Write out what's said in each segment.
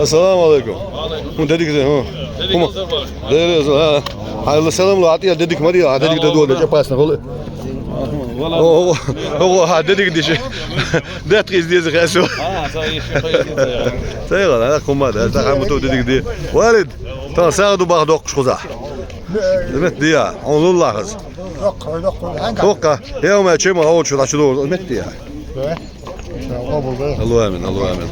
Assalamu alaikum. Hun dedik de ha. Kuma. Değerli ha. Hayırlı selamlar atiya dedik Maria dedik de dole yapasın hol. هو dedik dişi. Det izleyecek eso. Sayın Allah kuma da tahamutu dedik de. Valid. Ta sağdu bağ dokuş kuza. Evet diye. Allah kız. Dokka. Ya ma çema o şu taşı doğru. Evet diye. الله آمين الله آمين.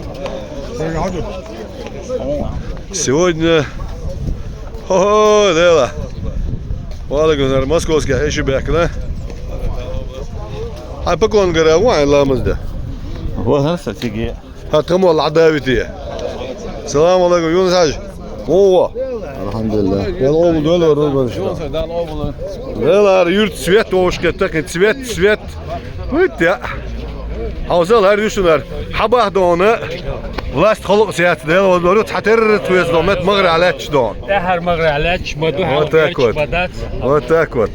Сегодня, Лела, Валагунар, московский, еще бекна. А покон говоря, вайн ламазда. وهذا تيجي هاتكموا العداوتية. السلام عليكم يونس حاج. هو. الحمد لله. يلا أول دولة وربنا شو. Lela yurt svet oşket takın svet. Bitti ya. Hazırlar düşünler. Habah doğunu. Last خلق سياسة ده والدولة تحتر تويس دومت مغرى على تشدون. تهر مغرى على تشمدوها وتاكوت. وتاكوت.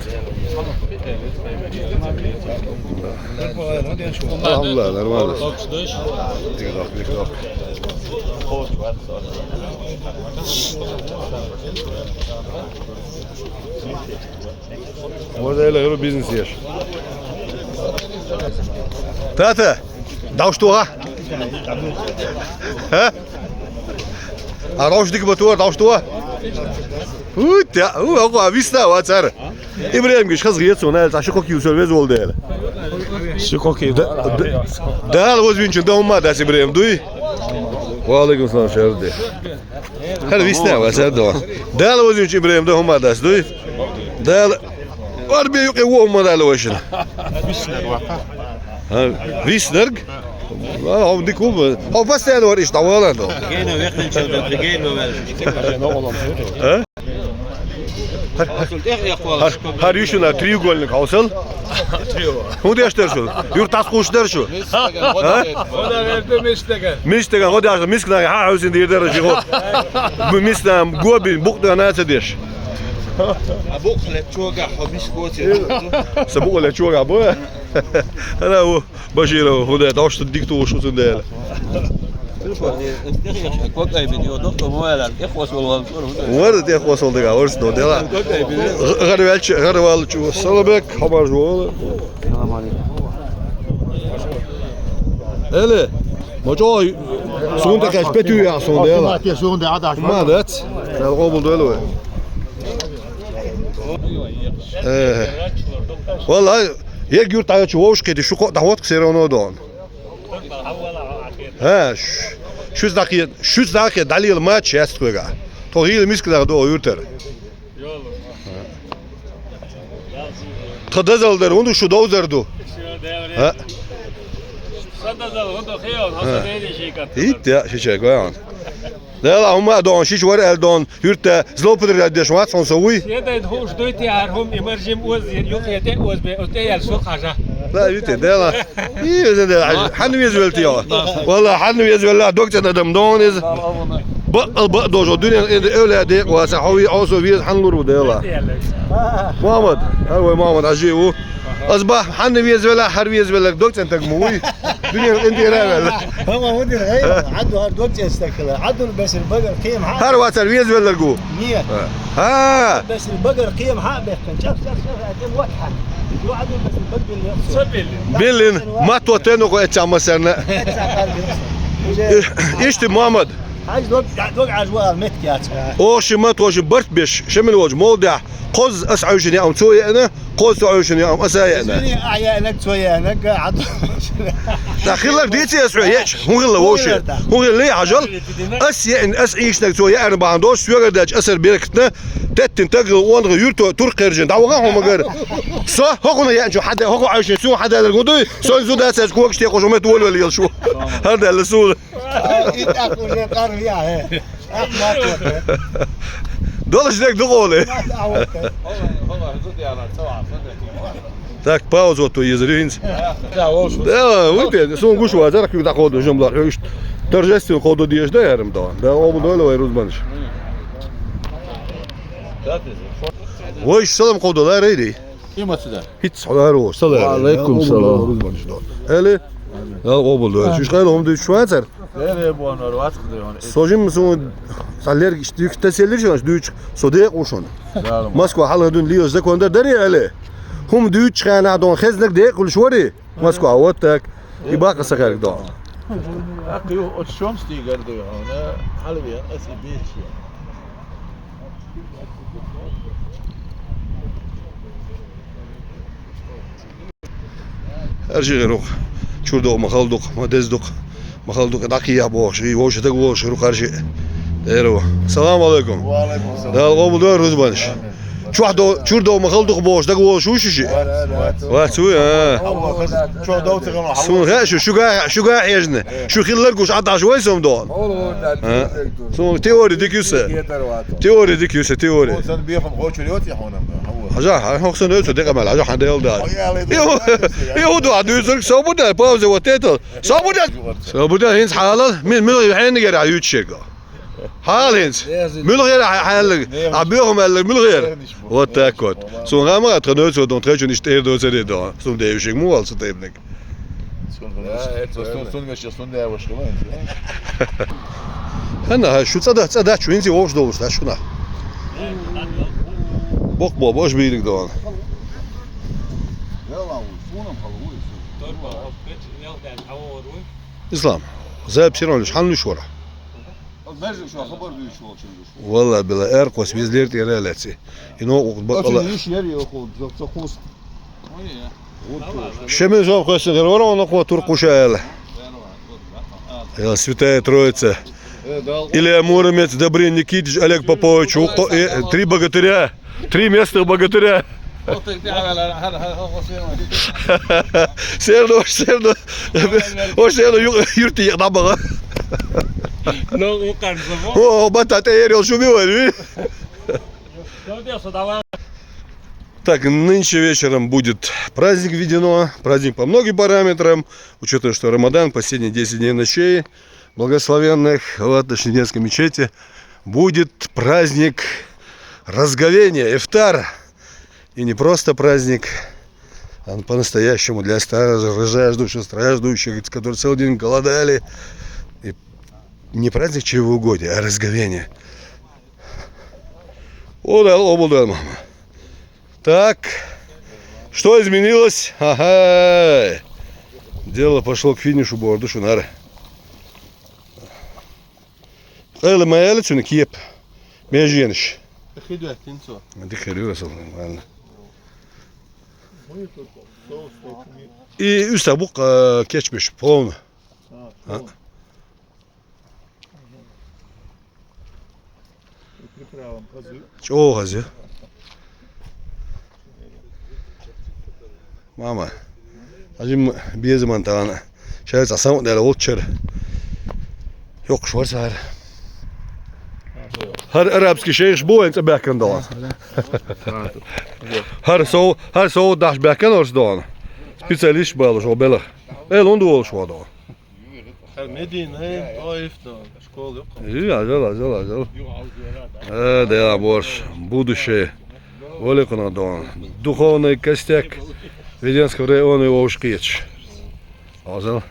الله لا ما بس. دقيقة. وده إلى غير بيزنس ياش. تاتا داوشتوها. ها؟ أروش ديك بتوار داوشتوها. هو فيسنا واتسار. إبراهيم كيش خز غير سونا تعشقو كيو سولفز ولده. شكو كي ده الوزين شنده هم ما داس إبراهيم دوي. وعليكم السلام شهردي. هذا فيسنا واتسار ده الوزين شن إبراهيم ده هم ما داس دوي. ده واربي يقوى هم ده الوشن. فيسنرج. لا هو ديك هو بس أنا وريش طوالة ده. جينا ويخلي شغلة جينا Her yuşuna triugolnik hausel. Hoe de eerste zo? Jurt as goed ster zo. Mistega, hoe de miskna ha huis in de eerder is goed. Misna gobi bukda na tedish. أبوك لا توقع حبيس كوتي سبوق لا توقع بو. أنا هو بشير هو ده داش الدكتور شو تندال. ورد يا اخو صدق ورس نو دلا غروال شو صلبك خبر جوال السلام عليكم اله موجوي سوندا كاش بتو يا سوندا ما سوندا عاد ما دات القبول دولو والله يجور تاع شووش كده شو دعوات كسيرونو دون ها شو ذاك دليل الماتش يا استوغا تو هي المشكله دو يورتر تدزل در وندو شو دوزر دو ها صدزل وندو خيون هذا دي شيء كات هيت يا شي كوان لا هم دون شيش ورق دون يورت زلوبدر قديش وات سنسوي يدا هوش دويتي هرهم امرجم اوز يوقيتي اوز اوتي السوق حاجه لا يوتي دلا حنو يزولتي والله حنو يزول دكتور ادم دونز بقى دوجو الدنيا اولادي وسحوي اوسو فيز حنلور دلا محمد هو محمد عجيبو اصبح حن يزول حرب يزول لك دكتور انت موي الدنيا انت لا هو مدير غير عنده هردوج يستكله عنده بس البقر قيم حق هر واتر يزول لك 100 ها بس البقر قيم حق شاف قدام واضحه وعدوا بس البقر بيلين ما توتنو كو اتشام سنه ايش محمد حاج دوق عجوال متكات اوش ما توش برت بش شمل وجه موضع قز اسعوشني ام تسوي انا قز اسعوشني ام اساي انا اعيانك تسوي انا قاعد داخل لك ديتي اسعيش هو غلا وش هو لي عجل ان اسعيش لك تسوي انا باندوش سوغ داج اسر بيركتنا تتن تغ وان يورتو ترقرجن داوغا هم غير صح هو يعني حدا هو عايش سو حدا الغدوي سو زود اساس كوكش تي خوش مت ول ول شو هذا السول دولش ديك دغولي Так паузу то езринц. Да, вот, сон гушу азарк юда ходу жомлар. Торжественно ходу диеш да ярым да. Да, обу долой рузманш. Вой салам ходу да рейди. قيمه ده Hiç salar o. Salar. Aleyküm selam. Ele Ja, oboldor. Şu kadar oldu şu an ser. Nereye bu anlar var kılıyor? Sojim son saller işte teseller şu düç sodek oşon. Moskva haladun liyoz da konder deri ale. Hum düç kana don kheznek de kul shwari. Moskva watak ibaq sakark do. Akıyor o şoms diyor diyor ona. Halbuki asıl bir şey. Her şey yok. Şurada makalduk, madezduk. Makalduk dakiya boş. İyi boş da boş ruh her şey. Değerli. Selamun aleyküm. Dal oboldor ruzbanış. Şurada makalduk boş da boş şu şey. Var şu ya. Çok da oturamam. Sun ha şu ga yejne. Şu khillar kuş ata şoy som don. Sun teori diküse. Teori diküse teori. Sen bir yapım koçuyor ya ona. Haja hoxsan ötse de kamal haja hande yolda. Yo do adu zurk sabuda pauze وتيتل sabuda hins halal min yani gera yutşeka. Hal hins. Müller hal abürum eller müller. Wat takot. So rama traineur so don trecho nicht er do sede do. So de yüşek mu alsa tebnek. Son versiyon da var şöyle. Hana şu sada çuinzi hoş doğusta şuna. Bok boş birik do. İslam. Zab siron şanlı şora. والله بلا ارقص بيزليرت يرالاتي انو بقلا شمي زوق قص غير ورا ونقوى ترقوشال يا святая троица Илья Муромец, Добрин Никитич, Олег Попович, три богатыря, три местных богатыря. Серно, hoş yurti yıknamağa. Ну, кажется, вот. О, батата ерил шумивали. Так, нынче вечером будет праздник введено. Праздник по многим параметрам. Учитывая, что Рамадан, последние 10 дней ночей благословенных в Ташкентской мечети, будет праздник разговения, ифтар. И не просто праздник, а по-настоящему для старожаждущих, страждущих, которые целый день голодали. И не праздник чревоугодия, а разговение. О, мама. Так, что изменилось? Ага, дело пошло к финишу борду шунары. Эле моя лицо киеп, меженщ. И üstabuk keçmiş, polnu. Çoğu hazır. Mama. Acım bir zaman tane. Şöyle tasam da olçer. Yok şu var. Her arabski şeyh bu en tabakkan da. Her so daş bakkan orada. Specialist bağlı şu beler. El ondu ol şu da. Medine, Taif'te şkol yok. İyi, acil. Да, борщ, будущее. Великано дон. Духовный костяк Веденского района его ушкич. Азал.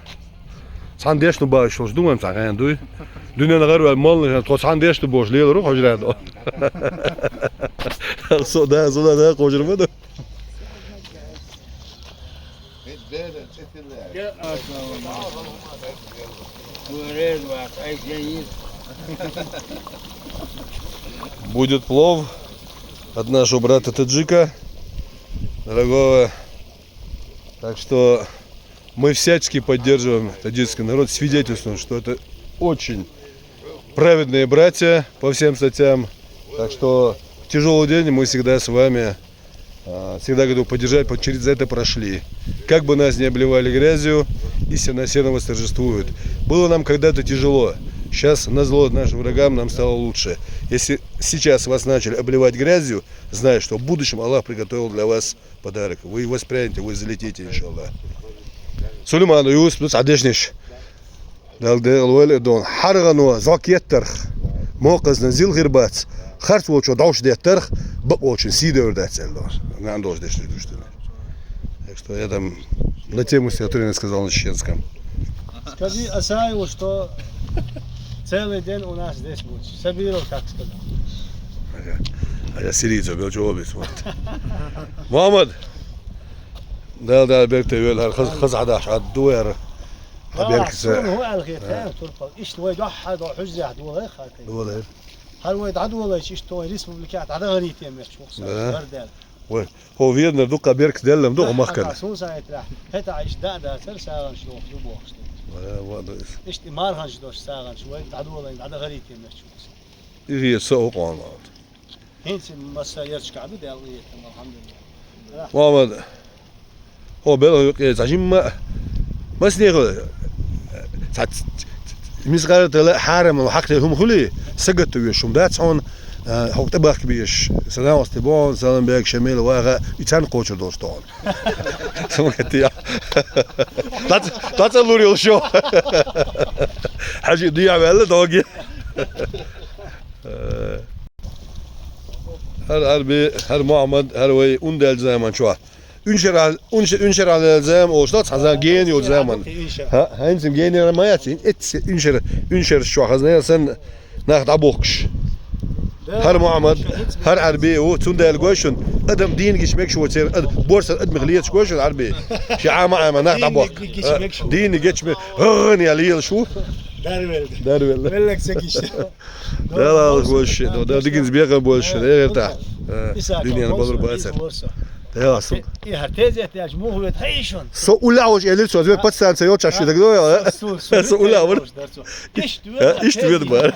Сан дешну баш, что думаем, так дуй. Dünya kadar var mal, tosan deşti boş, liyor ruh hocam da. Soda kocurma da. Будет плов от нашего брата таджика, дорогого. Так что мы всячески поддерживаем таджикский народ, свидетельствуем, что это очень праведные братья по всем статьям. Так что в тяжелый день мы всегда с вами, всегда готовы поддержать, через это прошли. Как бы нас не обливали грязью, истина сена восторжествует. Было нам когда-то тяжело. Сейчас назло нашим врагам нам стало лучше. Если сейчас вас начали обливать грязью, знай, что в будущем Аллах приготовил для вас подарок. Вы воспрянете, вы залетите, иншаллах. Сулейман Юсуп Адешниш. Дон Харгану Закьеттарх. Моқазна Зил Гирбац. Харт волчо дауш деттарх, баб очень сиде урдацеллар. Гандош дешни душтина. Так что я там на тему, которую я сказал на чеченском. Скажи, Асаеву, что целый день у нас здесь будет. Сабиров так сказал. هذا سيريزو بيجاوب اسمه محمد ده بيرتي ولا خز 11 على الدوير هو الغيتان ترفض ايش تويد واحد وحجة واحد ولا خاطر ولا هل ويد عدو ولا ايش تويد ريسبوبليكات عدا غريتي مش شو بردال وين هو فيدنا دوقا بيرك دلم دوق مخكل سو ساعه راح هتا عيش دا ساعه شلون شو بوخشت ولا ايش مار هنش دوش ساعه شوي عدو ولا عدا غريتي مش شو هي سوق قانون هنس مسا يرش كعبي دالي الحمد لله محمد هو بيلو زعيم ما سنيغ ساعت مسغار تلا حارم وحقته هم خلي سقط ويشوم دات صون هو تبارك بيش سلام استبون سلام بيك شميل واغا يتان قوچ دوستون سمكتي طات لوري شو حاجه ضيع ولا دوغي هر محمد هر وي اندل زمان شو انشر على الزام وشلات حزا جيني والزمان ها هنزم جيني ما ياتي انشر شو حزنا سن ناخد ابوكش هر محمد هر عربي و تندل جوشن ادم دين جسمك شو تصير بورصه ادم غليت جوشن عربي شي عام ناخد ابوك دين جسمك هون يا ليل شو دارول لك سكيش لا بولش ده ديجنز بيغا بولش ده تاع دنيا بدر باسر ده اصلا ايه هرتزه تاج مو هو تهيشون سو ولا وش قال سو زي باتسان سيو تشاشي ده سو ولا ور ايش تبيد بقى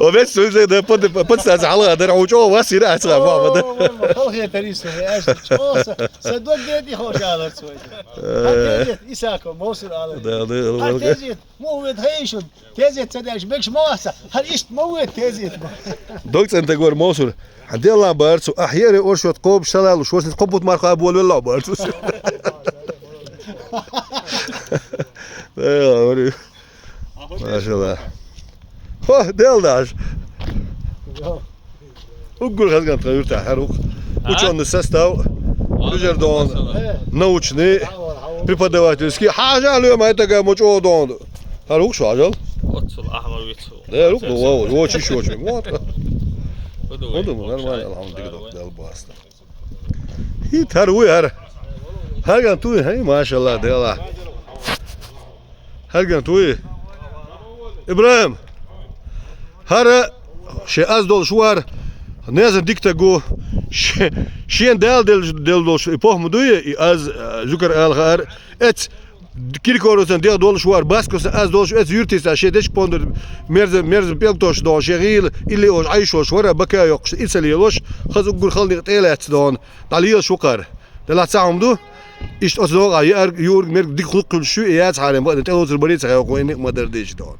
وبس زي ده باتسان على ده وجو واسير اسرع ما ده خليه تريسو ايش صدق جدي خوش على سوي إساكو موصل على ده تزيد موت هيشون تزيد تداش بكش مواسا هل إيش موت تزيد دوكت انت جور موصل عندي الله بارتو احياري اورشوت قوب شلال وشو قبوت ماركو ابو ولا بارتو ما شاء الله هو ديل داش وقول خلقنا تغير تاع حروق وشون نسستاو وجردون نوچني преподавательский حاجه اليوم هيتك موچو دون حروق شو عجل واتسو الاحمر ويتسو لا روق هو شي شو موت هذا نورمال الحمد لله ده الباستا هي تروي هرجع توي هاي ما شاء الله ده هرجع توي ابراهيم هر شي از دول شوار نازل ديكتاغو شين دل دول ايبوه и az zukar algar et kirkorosan deel dol shwar baskos az dol et yurtis a shedesh ponder merz peltosh do shegil illi o aisho shwara baka yoq isali yosh khaz ugur khalni telat don dalil shukar dela tsaumdu ish osdog ay yur mer dik khulq shu iyat harem bad telozer bari tsay ko inik madardish don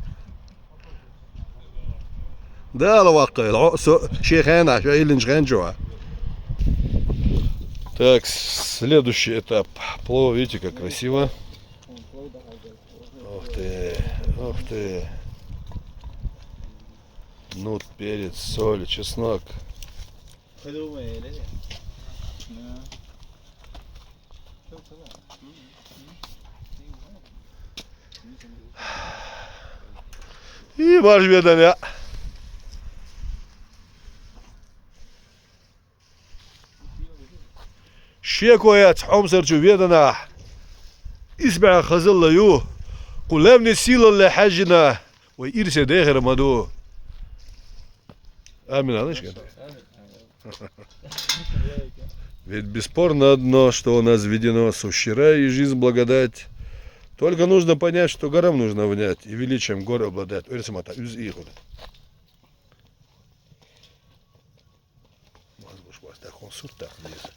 ده الواقع شيخين عشان اللي نشغل جوا. Так, следующий этап. Плов, видите, как красиво. Ух ты, ух ты. Нут, перец, соль, чеснок. И ваш ведомя. شيكويات حمصر جوفيدنا اسمع خزل يو قلام نسيل اللي حاجنا ويرسى داخل مدو امين هذا ايش كده ведь бесспорно одно, что у нас введено сущера и жизнь благодать. Только нужно понять, что горам нужно внять и величием горы обладает. Урсамата үз ихуд. Мазбуш вас так он суртах лез.